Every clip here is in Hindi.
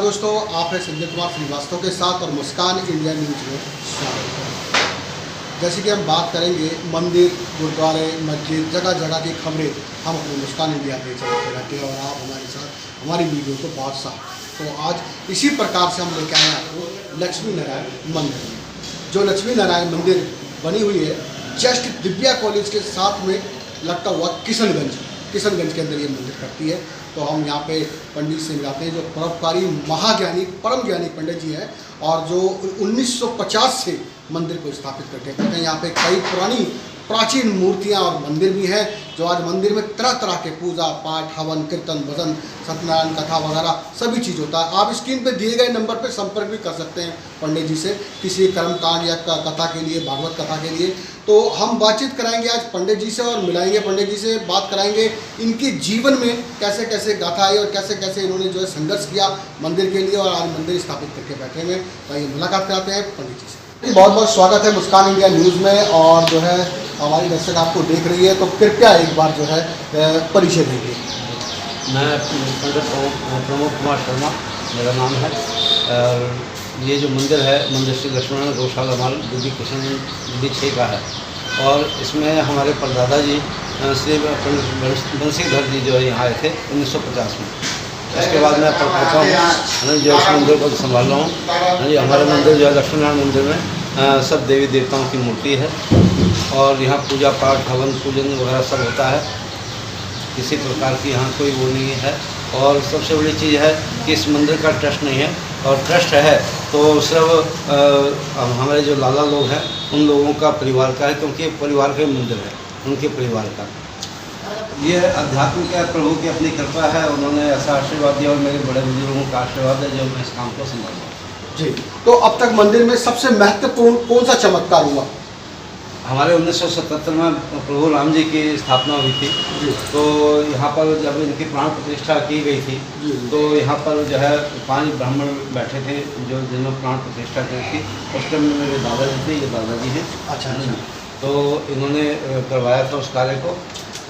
दोस्तों, आप हैं संजय कुमार श्रीवास्तव के साथ और मुस्कान इंडिया न्यूज़ में स्वागत है। जैसे कि हम बात करेंगे मंदिर, गुरुद्वारे, मस्जिद, जगह जगह की खबरें हम अपने मुस्कान इंडिया पे चलते रहते हैं और आप हमारे साथ हमारी वीडियो को बहुत साथ। तो आज इसी प्रकार से हम लेकर आए आपको लक्ष्मी नारायण मंदिर में। जो लक्ष्मी नारायण मंदिर बनी हुई है जस्ट दिव्या कॉलेज के साथ में लगता हुआ किशनगंज के अंदर ये मंदिर करती है। तो हम यहाँ पे पंडित से मिलाते हैं जो परोपकारी महाज्ञानी परम ज्ञानी पंडित जी हैं और जो 1950 से मंदिर को स्थापित करते हैं। कहते हैं यहाँ पे कई पुरानी प्राचीन मूर्तियाँ और मंदिर भी हैं जो आज मंदिर में तरह तरह के पूजा पाठ, हवन, कीर्तन, भजन, सत्यनारायण कथा वगैरह सभी चीज़ होता है। आप स्क्रीन पे दिए गए नंबर पे संपर्क भी कर सकते हैं पंडित जी से किसी कर्मकांड या कथा के लिए, भागवत कथा के लिए। तो हम बातचीत कराएंगे आज पंडित जी से और मिलाएंगे पंडित जी से, बात कराएंगे इनके जीवन में कैसे कैसे गाथा आई और कैसे कैसे इन्होंने जो है संघर्ष किया मंदिर के लिए और आज मंदिर स्थापित करके बैठे हुए। तो ये मुलाकात कराते हैं पंडित जी से। बहुत बहुत स्वागत है मुस्कान इंडिया न्यूज़ में और जो है हमारी दर्शक आपको देख रही है तो कृपया एक बार जो है परिचय देंगे। मैं पंडित प्रमोद कुमार शर्मा मेरा नाम है और ये जो मंदिर है मंदिर श्री लक्ष्मण गौशाला माल दिल्ली किशनगंज 6 का है और इसमें हमारे परदादा जी श्री बंसीधर जी जो है यहाँ आए थे 1950 में। उसके बाद मैं पहुँचा हूँ जो इस मंदिर को संभाल रहा हूँ। जी हमारे मंदिर जो है लक्ष्मीनारायण मंदिर में सब देवी देवताओं की मूर्ति है और यहाँ पूजा पाठ, हवन, पूजन वगैरह सब होता है। किसी प्रकार की यहाँ कोई वो नहीं है और सबसे बड़ी चीज़ है कि इस मंदिर का ट्रस्ट नहीं है और ट्रस्ट है तो सिर्फ हमारे जो लाला लोग हैं उन लोगों का परिवार का है, क्योंकि परिवार का मंदिर है, उनके परिवार का। ये अध्यात्म का प्रभु की अपनी कृपा है, उन्होंने ऐसा आशीर्वाद दिया और मेरे बड़े बुजुर्गों का आशीर्वाद है जो मैं इस काम को संभाल रहा हूँ। जी, तो अब तक मंदिर में सबसे महत्वपूर्ण कौन सा चमत्कार हुआ? हमारे 1977 में प्रभु राम जी की स्थापना हुई थी तो यहाँ पर जब इनकी प्राण प्रतिष्ठा की गई थी तो यहाँ पर जो है 5 ब्राह्मण बैठे थे जो जिन्होंने प्राण प्रतिष्ठा की थी। उस टाइम में मेरे दादाजी थे, ये दादाजी हैं। अच्छा। तो इन्होंने करवाया था उस कार्य को।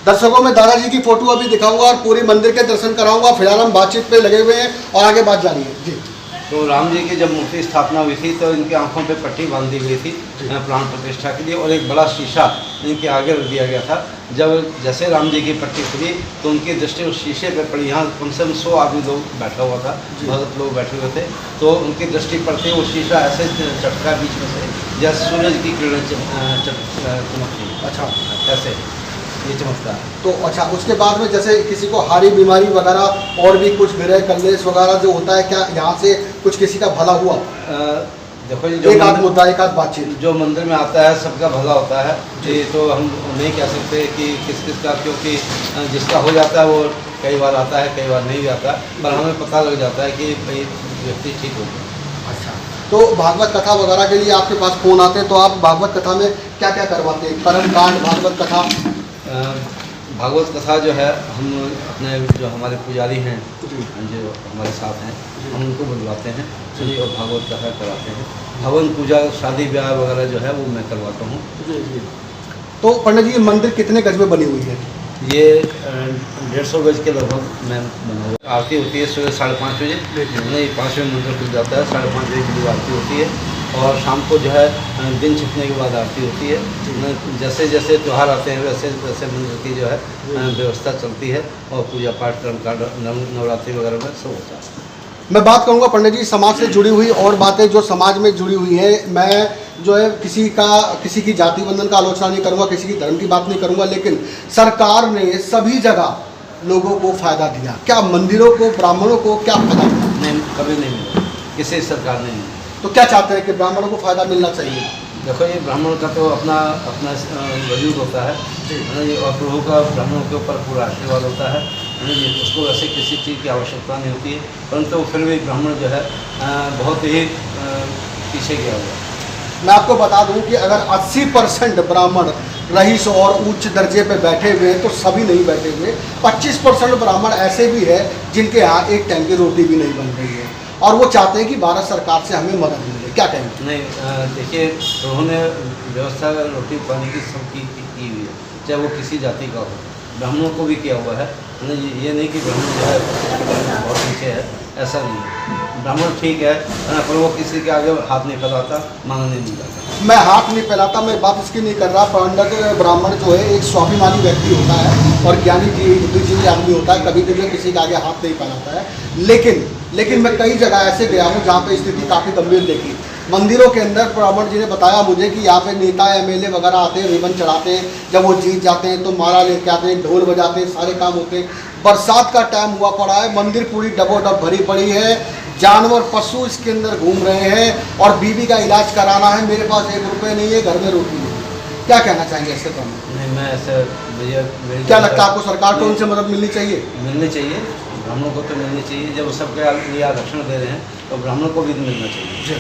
दर्शकों में दादाजी की फोटो अभी दिखाऊंगा और पूरे मंदिर के दर्शन कराऊंगा। फिलहाल हम बातचीत पे लगे हुए हैं और आगे बात जारी है। जी, तो राम जी की जब मूर्ति स्थापना हुई थी तो इनकी आंखों पे पट्टी बांध दी गई थी प्राण प्रतिष्ठा के लिए और एक बड़ा शीशा इनके आगे रख दिया गया था। जब जैसे राम जी की पट्टी खुली तो उनकी दृष्टि उस शीशे पे पड़ी। यहाँ कम से कम 100 आदमी लोग बैठा हुआ था, भगत लोग बैठे हुए थे। तो उनकी दृष्टि पड़ते वो शीशा ऐसे चटका बीच में से जैसे सूरज की किरणें चमकती। अच्छा, ऐसे ये चमकता है। तो अच्छा, उसके बाद में जैसे किसी को हारी बीमारी वगैरह और भी कुछ ग्रह कलेश वगैरह जो होता है, क्या यहाँ से कुछ किसी का भला हुआ? देखो जी, एक आध मुद्दा, एक आध बातचीत जो मंदिर में आता है सबका भला होता है। ये तो हम नहीं कह सकते कि किस का, क्योंकि जिसका हो जाता है वो कई बार आता है, कई बार नहीं भी आता, पर हमें पता लग जाता है कि भाई व्यक्ति ठीक हो गया। अच्छा, तो भागवत कथा वगैरह के लिए आपके पास फ़ोन आते हैं तो आप भागवत कथा में क्या क्या करवाते हैं? कर्म कांड, भागवत कथा। भागवत कथा जो है हम अपने जो हमारे पुजारी हैं जो हमारे साथ हैं हम उनको बुलवाते हैं और भागवत कथा कराते हैं। हवन, पूजा, शादी ब्याह वगैरह जो है वो मैं करवाता हूँ। तो पंडित जी ये मंदिर कितने गज में बनी हुई है? ये 150 गज के लगभग मैं बना हुआ। आरती होती है सुबह 5:30 बजे, नहीं 5 बजे मंदिर खुल जाता है, 5:30 बजे की आरती होती है और शाम को जो है दिन छिपने के बाद आरती होती है। जैसे जैसे त्यौहार आते हैं वैसे वैसे मंदिर की जो है व्यवस्था चलती है और पूजा पाठ, कर्मकांड, नवरात्रि वगैरह में सब होता है। मैं बात करूंगा पंडित जी समाज से जुड़ी हुई और बातें जो समाज में जुड़ी हुई है। मैं जो है किसी की जाति बंधन का आलोचना नहीं करूंगा, किसी की धर्म की बात नहीं करूंगा, लेकिन सरकार ने सभी जगह लोगों को फ़ायदा दिया। क्या मंदिरों को, ब्राह्मणों को क्या फ़ायदा दिया? नहीं, कभी नहीं मिला, किसी सरकार ने नहीं। तो क्या चाहते हैं कि ब्राह्मणों को फ़ायदा मिलना चाहिए? देखो ये ब्राह्मण का तो अपना वजूद होता है और प्रभु का ब्राह्मणों के ऊपर पूरा आशीर्वाद होता है। उसको वैसे किसी चीज़ की आवश्यकता नहीं होती है, परंतु फिर भी ब्राह्मण जो है बहुत ही पीछे गया हुआ। मैं आपको बता दूं कि अगर 80% ब्राह्मण रईस और उच्च दर्जे पे बैठे हुए हैं तो सभी नहीं बैठे हुए। 25% ब्राह्मण ऐसे भी है जिनके यहाँ एक टाइम की रोटी भी नहीं बन रही है और वो चाहते हैं कि भारत सरकार से हमें मदद मिले। क्या कहेंगे? नहीं, देखिए उन्होंने व्यवस्था रोटी पानी की सब की हुई है, चाहे वो किसी जाति का हो। ब्राह्मणों को भी किया हुआ है है ना जी। ये नहीं कि ब्राह्मण जो है बहुत नीचे है, ऐसा नहीं है। ब्राह्मण ठीक है ना, पर वो किसी के आगे हाथ नहीं फैलाता, माना नहीं जाता। मैं हाथ नहीं फैलाता, मैं बात इसकी नहीं कर रहा। पंडित ब्राह्मण जो है एक स्वाभिमानी व्यक्ति होता है और ज्ञानी जी बुद्धिजीवी आदमी होता है, कभी कभी किसी के आगे हाथ नहीं फैलाता है। लेकिन मैं कई जगह ऐसे गया हूँ जहाँ पे स्थिति काफ़ी गंभीर देखी। मंदिरों के अंदर ब्राह्मण जी ने बताया मुझे कि यहाँ पे नेता एमएलए वगैरह आते हैं, रिबन चढ़ाते हैं, जब वो जीत जाते हैं तो माला लेके आते हैं, ढोल बजाते हैं, सारे काम होते हैं। बरसात का टाइम हुआ पड़ा है, मंदिर पूरी डबोडब भरी पड़ी है, जानवर पशु इसके अंदर घूम रहे हैं और बीवी का इलाज कराना है, मेरे पास 1 रुपये नहीं है, घर में रोटी नहीं है। क्या कहना चाहेंगे ऐसे तो? नहीं, मैं ऐसे क्या लगता है आपको, सरकार को उनसे मदद मिलनी चाहिए? मिलनी चाहिए, ब्राह्मणों को तो मिलनी चाहिए। जब सबके लिए आरक्षण दे रहे हैं तो ब्राह्मणों को भी मिलना चाहिए।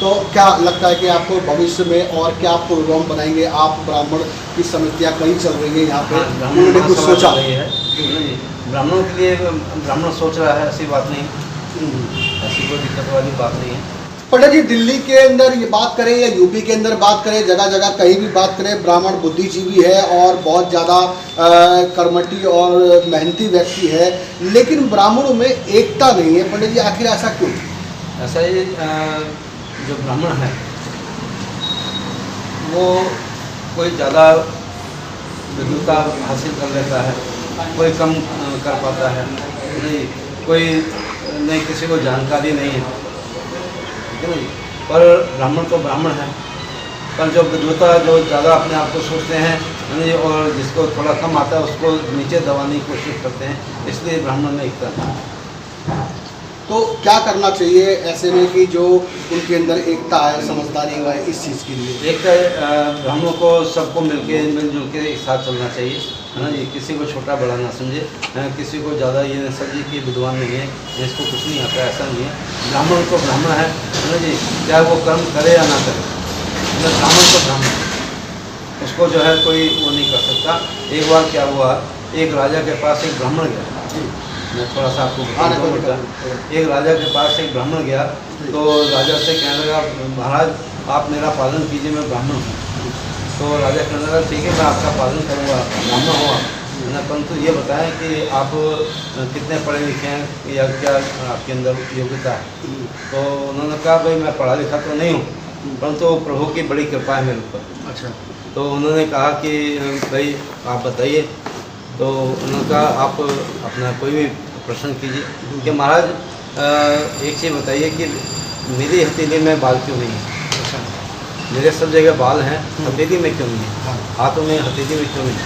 तो क्या लगता है कि आपको भविष्य में और क्या आप प्रोग्राम बनाएंगे? आप ब्राह्मण की समितियाँ कई चल रही है यहाँ पे, उन्होंने कुछ सोचा है? ब्राह्मणों के लिए ब्राह्मण सोच रहा है, ऐसी बात नहीं, ऐसी कोई दिक्कत वाली बात नहीं है। पंडित जी, दिल्ली के अंदर ये बात करें या यूपी के अंदर बात करें, जगह जगह कहीं भी बात करें, ब्राह्मण बुद्धिजीवी है और बहुत ज़्यादा कर्मठी और मेहनती व्यक्ति है, लेकिन ब्राह्मणों में एकता नहीं है। पंडित जी, आखिर ऐसा क्यों? ऐसा ही जो ब्राह्मण है वो कोई ज़्यादा विद्वता हासिल कर लेता है, कोई कम कर पाता है, नहीं कोई नहीं, किसी को जानकारी नहीं है, ठीक है ना जी। पर ब्राह्मण तो ब्राह्मण है, पर जो विद्वता जो ज़्यादा अपने आप को सोचते हैं नहीं, और जिसको थोड़ा कम आता है उसको नीचे दबाने की कोशिश करते हैं, इसलिए ब्राह्मण में एकता नहीं है। तो क्या करना चाहिए ऐसे में कि जो उनके अंदर एकता है, समझदारी है इस चीज़ के लिए? एकता ब्राह्मणों को सबको मिलजुल के एक साथ चलना चाहिए, है ना जी। किसी को छोटा बड़ा ना समझे, किसी को ज़्यादा ये न समझे कि विद्वान नहीं है, इसको कुछ नहीं आता, ऐसा नहीं है। ब्राह्मण तो ब्राह्मण है ना जी, चाहे वो कर्म करे या ना करे, ब्राह्मण तो ब्राह्मण, उसको जो है कोई वो नहीं कर सकता। एक बार क्या हुआ, एक राजा के पास एक ब्राह्मण गया, मैं थोड़ा सा आपको बताऊँ। एक राजा के पास एक ब्राह्मण गया, तो राजा से कहने लगा, महाराज आप मेरा पालन कीजिए, मैं ब्राह्मण हूँ। तो राजा कहने लगा, ठीक है मैं आपका पालन करूँगा, ब्राह्मण हो आप, है ना, परंतु ये बताएं कि आप कितने पढ़े लिखे हैं या क्या आपके अंदर योग्यता है। तो उन्होंने कहा, भाई मैं पढ़ा लिखा तो नहीं हूँ, परंतु प्रभु की बड़ी कृपा है मेरे ऊपर। अच्छा। तो उन्होंने कहा कि भाई आप बताइए। तो उन्होंने कहा, आप अपना कोई भी प्रश्न कीजिए कि महाराज एक चीज़ बताइए कि मेरी हथेली में बाल क्यों नहीं है? अच्छा। मेरे सब जगह बाल हैं, हथेली में क्यों नहीं है? हाथों में, हथेली में क्यों नहीं है?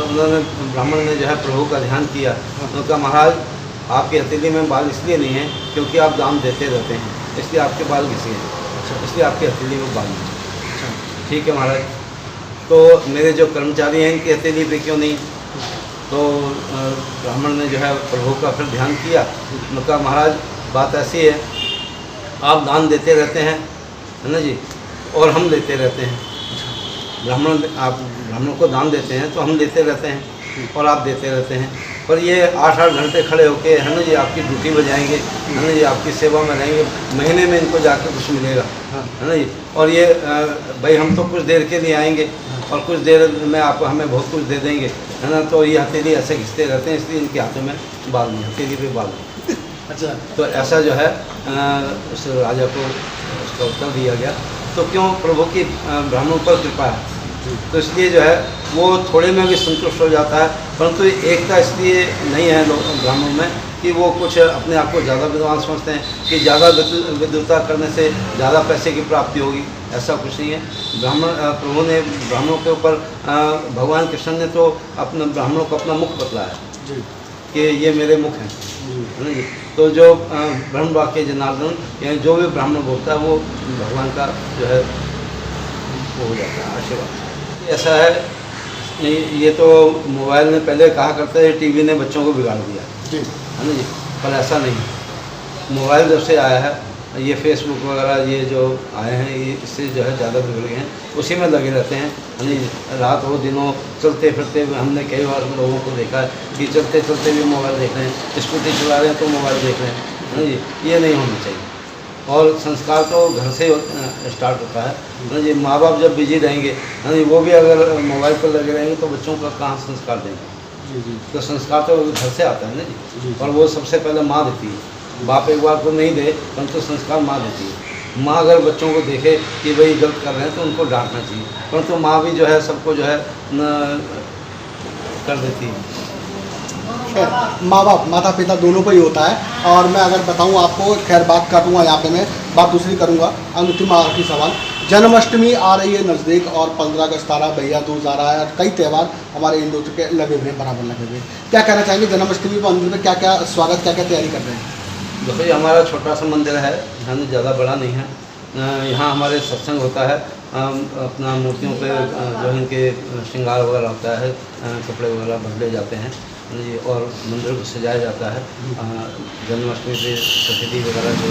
उन्होंने ब्राह्मण ने जो है प्रभु का ध्यान किया। उन्होंने कहा, महाराज आपकी हथेली में बाल इसलिए नहीं है क्योंकि आप दान देते रहते हैं, इसलिए आपके बाल घिसे हैं, इसलिए आपकी हथेली में बाल नहीं है। ठीक है महाराज, तो मेरे जो कर्मचारी हैं इनकी हथेली पे क्यों नहीं? तो ब्राह्मण ने जो है प्रभु का फिर ध्यान किया। उन्होंने कहा, महाराज बात ऐसी है, आप दान देते रहते हैं, है ना जी, और हम लेते रहते हैं। आप ब्राह्मण को दान देते हैं तो हम लेते रहते हैं और आप देते रहते हैं, पर ये 8-8 घंटे खड़े होके, है ना जी, आपकी ड्यूटी बजाएंगे, है ना जी, आपकी सेवा में रहेंगे, महीने में इनको जाके कुछ मिलेगा, है ना जी। और ये भाई हम तो कुछ देर के लिए आएंगे और कुछ देर में आप हमें बहुत कुछ दे देंगे, है ना। तो ये हथेली ऐसे घिसते रहते हैं, इसलिए इनके हाथों में बाल नहीं, हथेली पे बाल नहीं। अच्छा। तो ऐसा जो है उस राजा को उसका उत्तर दिया गया। तो क्यों? प्रभु की ब्राह्मणों पर कृपा है, तो इसलिए जो है वो थोड़े में भी संतुष्ट हो जाता है। परंतु एकता इसलिए नहीं है लोग ब्राह्मणों में कि वो कुछ अपने आप को ज़्यादा विद्वान समझते हैं कि ज़्यादा विद्वता करने से ज़्यादा पैसे की प्राप्ति होगी, ऐसा कुछ नहीं है। प्रभु ने ब्राह्मणों के ऊपर, भगवान कृष्ण ने तो अपने ब्राह्मणों को अपना मुख बतलाया कि ये मेरे मुख हैं, है ना जी। तो जो ब्रह्म वाक्य जनार्दन, यानी जो भी ब्राह्मण बोलता है वो भगवान का जो है वो हो जाता है आशीर्वाद। ऐसा है, ये तो मोबाइल ने पहले कहा करते थे टीवी ने बच्चों को बिगाड़ दिया, है ना जी, पर ऐसा नहीं। मोबाइल जब से आया है, ये फेसबुक वगैरह ये जो आए हैं, ये इससे जो है ज़्यादा बिगड़ गए हैं, उसी में लगे रहते हैं, है ना। रात हो दिनों चलते फिरते हमने कई बार लोगों को देखा है कि चलते चलते भी मोबाइल देख रहे हैं, स्कूटी चला रहे हैं तो मोबाइल देख रहे हैं, है ना जी। ये नहीं होना चाहिए, और संस्कार तो घर से स्टार्ट होता है ना जी। माँ बाप जब बिजी रहेंगे, है ना जी, वो भी अगर मोबाइल पर लगे रहेंगे तो बच्चों का कहाँ संस्कार देंगे। जी जी तो संस्कार तो घर से आता है ना जी, जी। जी। और वो सबसे पहले माँ देती है। बाप एक बार को नहीं दे, परंतु संस्कार माँ देती है। माँ अगर बच्चों को देखे कि भाई गलत कर रहे हैं तो उनको डांटना चाहिए, परंतु माँ भी जो है सबको जो है कर देती है। खैर, माँ बाप माता पिता दोनों पर ही होता है। और मैं अगर बताऊँ आपको, खैर बात काटूँगा यहाँ पे, मैं बात दूसरी करूँगा। अंतिम आखिरी सवाल, जन्माष्टमी आ रही है नज़दीक और 15 अगस्त आ रहा, भैया दूज आ रहा है, और कई त्यौहार हमारे हिंदू के लगे हुए हैं, बराबर लगे हुए हैं। क्या कहना चाहेंगे जन्माष्टमी पर मंदिर में क्या क्या स्वागत, क्या क्या तैयारी कर रहे हैं? देखो ये हमारा छोटा सा मंदिर है, यहाँ ज़्यादा बड़ा नहीं है। यहाँ हमारे सत्संग होता है, अपना मूर्तियों पे जो इनके श्रृंगार वगैरह होता है, कपड़े वगैरह बदले जाते हैं जी, और मंदिर को सजाया जाता है। जन्माष्टमी पे सफेदी वगैरह जो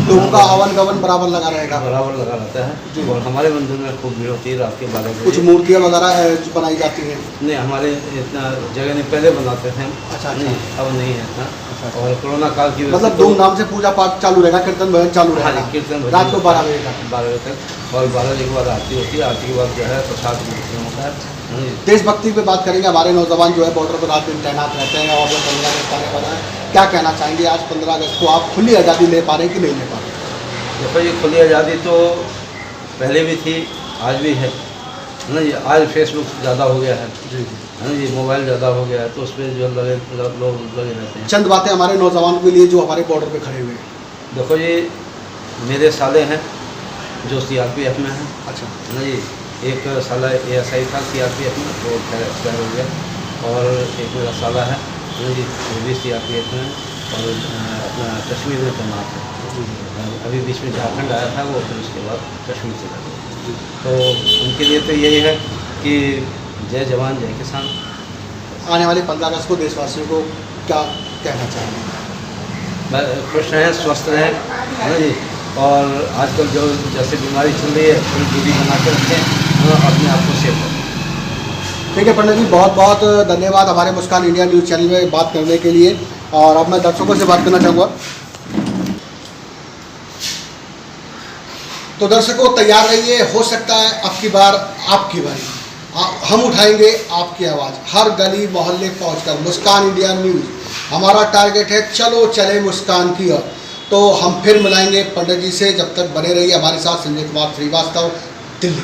लोगों का आवन गवन बराबर लगा रहेगा? बराबर लगा रहता जी। है। और हमारे मंदिर में खूब भीड़ होती है रात के 12 बजे। कुछ मूर्तियाँ वगैरह जो बनाई जाती हैं? नहीं, हमारे इतना जगह नहीं, पहले बनाते थे हम। अच्छा, नहीं, अच्छा। अब नहीं है इतना। अच्छा। और कोरोना काल की वजह मतलब से तो- धूमधाम से पूजा पाठ चालू रहेगा, कीर्तन भजन चालू हाँ रहेगा? जी, कीर्तन भजन रात को 12 बजे तक? 12 बजे तक। और 12 बजे के बाद आरती होती है, आरती के बाद जो है प्रसाद वितरण होता है। हाँ जी। देशभक्ति पे बात करेंगे। हमारे नौजवान जो है बॉर्डर पर रात दिन तैनात रहते हैं, और जो 15 अगस्त आने वाला है, क्या कहना चाहेंगे? आज 15 अगस्त को आप खुली आज़ादी ले पा रहे हैं कि नहीं ले पा रहे? देखो ये खुली आज़ादी तो पहले भी थी, आज भी है ना जी। आज फेसबुक ज़्यादा हो गया है, जी है ना जी, मोबाइल ज़्यादा हो गया है, तो उस पर जो लोग लगे रहते हैं। चंद बातें हमारे नौजवानों के लिए जो हमारे बॉर्डर पे खड़े हुए हैं। देखो ये मेरे साले हैं जो CRPF में हैं, अच्छा। है ना जी। एक साला ASI था CRPF में, वो एक्सपायर हो गया। और एक मेरा साला है ना जी, वो भी CRPF में है, और अपना कश्मीर में तैनात है। अभी बीच में झारखंड आया था वो, फिर उसके बाद कश्मीर चला गया। तो उनके लिए तो यही है कि जय जवान जय किसान। आने वाले 15 अगस्त को देशवासियों को क्या कहना चाहेंगे? खुश रहें, स्वस्थ रहें, है ना जी। और आजकल जो जैसे बीमारी चल रही है, थोड़ी दूरी बना कर रखें और अपने आप को सेफ रखें। ठीक है पंडित जी, बहुत बहुत धन्यवाद हमारे मुस्कान इंडिया न्यूज़ चैनल में बात करने के लिए। और अब मैं दर्शकों से बात करना चाहूँगा। तो दर्शकों तैयार रहिए, हो सकता है अब की बार आपकी बारी। हम उठाएंगे आपकी आवाज़, हर गली मोहल्ले पहुंचकर। मुस्कान इंडिया न्यूज़ हमारा टारगेट है, चलो चले मुस्कान की ओर। तो हम फिर मिलाएंगे पंडित जी से, जब तक बने रहिए हमारे साथ। संजय कुमार श्रीवास्तव, दिल्ली।